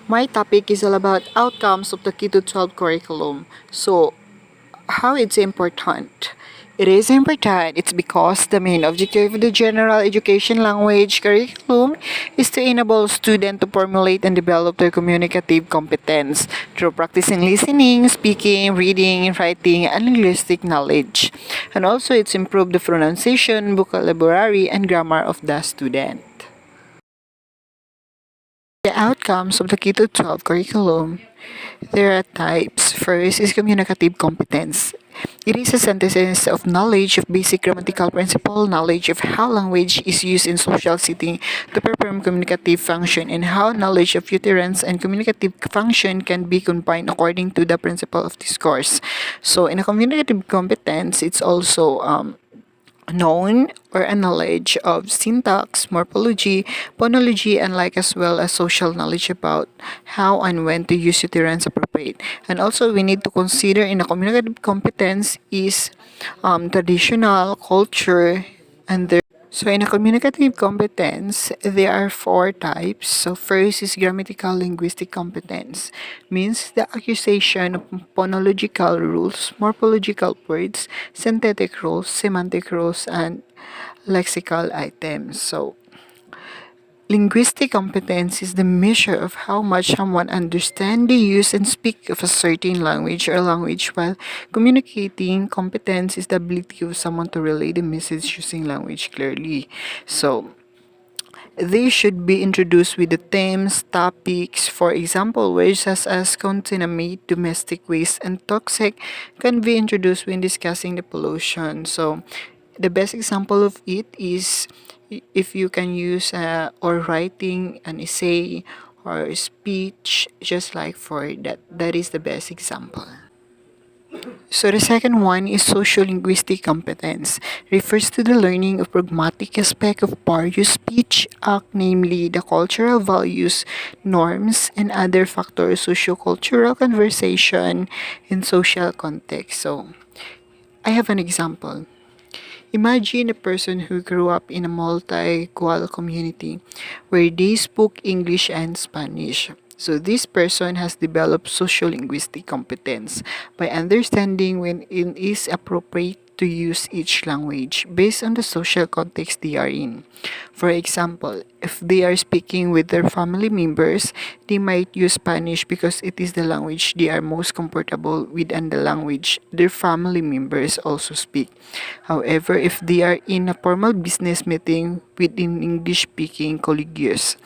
My topic is all about outcomes of the K-12 curriculum. So, how it's important? It is important. It's because the main objective of the general education language curriculum is to enable students to formulate and develop their communicative competence through practicing listening, speaking, reading, writing, and linguistic knowledge. And also, it's improve the pronunciation, vocabulary, and grammar of the student. The outcomes of the K-12 curriculum. There are types. First is communicative competence. It is a synthesis of knowledge of basic grammatical principle, knowledge of how language is used in social setting to perform communicative function, and how knowledge of utterance and communicative function can be combined according to the principle of discourse. So, in a communicative competence, it's also known or a knowledge of syntax, morphology, phonology, and like as well as social knowledge about how and when to use utterance appropriate. And also we need to consider in a communicative competence is traditional culture and their so in a communicative competence, there are four types. So first is grammatical linguistic competence, means the accusation of phonological rules, morphological words, synthetic rules, semantic rules, and lexical items. So linguistic competence is the measure of how much someone understands the use and speak of a certain language or language while communicating. Competence is the ability of someone to relay the message using language clearly. So, they should be introduced with the themes, topics, for example, words such as contaminate, domestic waste, and toxic can be introduced when discussing the pollution. So, the best example of it is if you can use or writing an essay or speech, just like for that. That is the best example. So the second one is sociolinguistic competence. Refers to the learning of pragmatic aspect of various speech act, namely the cultural values, norms, and other factors, sociocultural conversation, in social context. So I have an example. Imagine a person who grew up in a multilingual community where they spoke English and Spanish. So this person has developed sociolinguistic competence by understanding when it is appropriate to use each language based on the social context they are in. For example, if they are speaking with their family members, they might use Spanish because it is the language they are most comfortable with and the language their family members also speak. However, if they are in a formal business meeting with an English-speaking colleagues,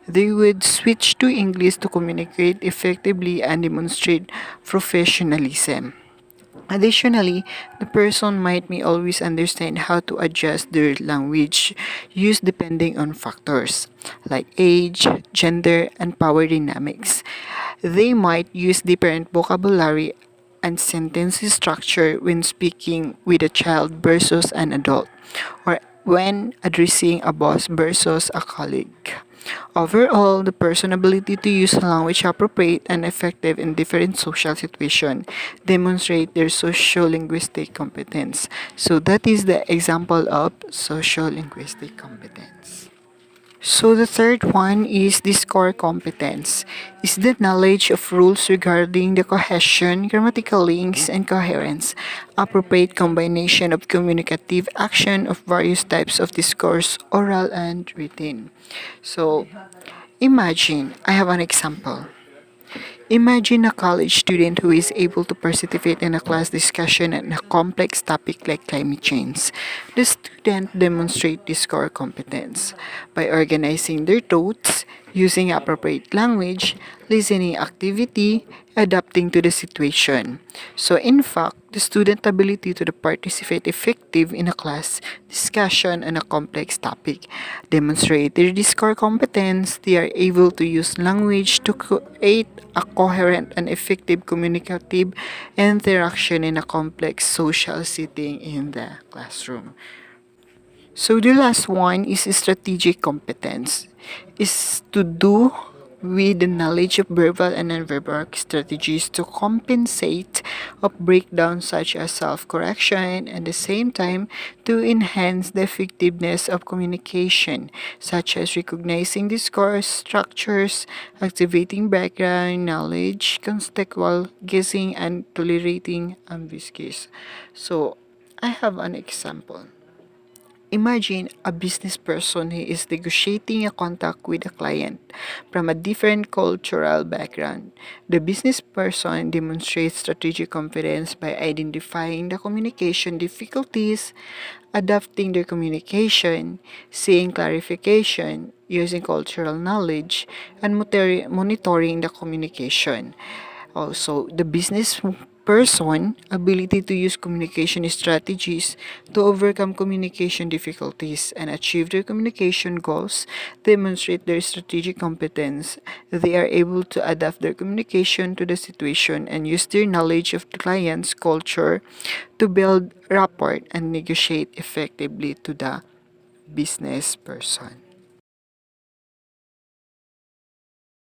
they would switch to English to communicate effectively and demonstrate professionalism. Additionally, the person might may always understand how to adjust their language use depending on factors like age, gender, and power dynamics. They might use different vocabulary and sentence structure when speaking with a child versus an adult, or when addressing a boss versus a colleague. Overall, the person's ability to use language appropriate and effective in different social situations demonstrate their socio-linguistic competence. So that is the example of socio-linguistic competence. So the third one is discourse competence. Is the knowledge of rules regarding the cohesion, grammatical links, and coherence. Appropriate combination of communicative action of various types of discourse, oral and written. So imagine, I have an example. Imagine a college student who is able to participate in a class discussion on a complex topic like climate change. The student demonstrates this core competence by organizing their thoughts, using appropriate language, listening activity, adapting to the situation. So in fact, the student ability to participate effective in a class discussion on a complex topic demonstrate their discourse competence. They are able to use language to create a coherent and effective communicative interaction in a complex social setting in the classroom. So the last one is strategic competence. Is to do with the knowledge of verbal and nonverbal strategies to compensate of breakdowns such as self-correction, and at the same time to enhance the effectiveness of communication, such as recognizing discourse structures, activating background knowledge, contextual guessing, and tolerating ambiguities. So, I have an example. Imagine a business person who is negotiating a contract with a client from a different cultural background. The business person demonstrates strategic confidence by identifying the communication difficulties, adapting their communication, seeing clarification, using cultural knowledge, and monitoring the communication. Also, the business person ability to use communication strategies to overcome communication difficulties and achieve their communication goals demonstrate their strategic competence. They are able to adapt their communication to the situation and use their knowledge of the client's culture to build rapport and negotiate effectively to the business person.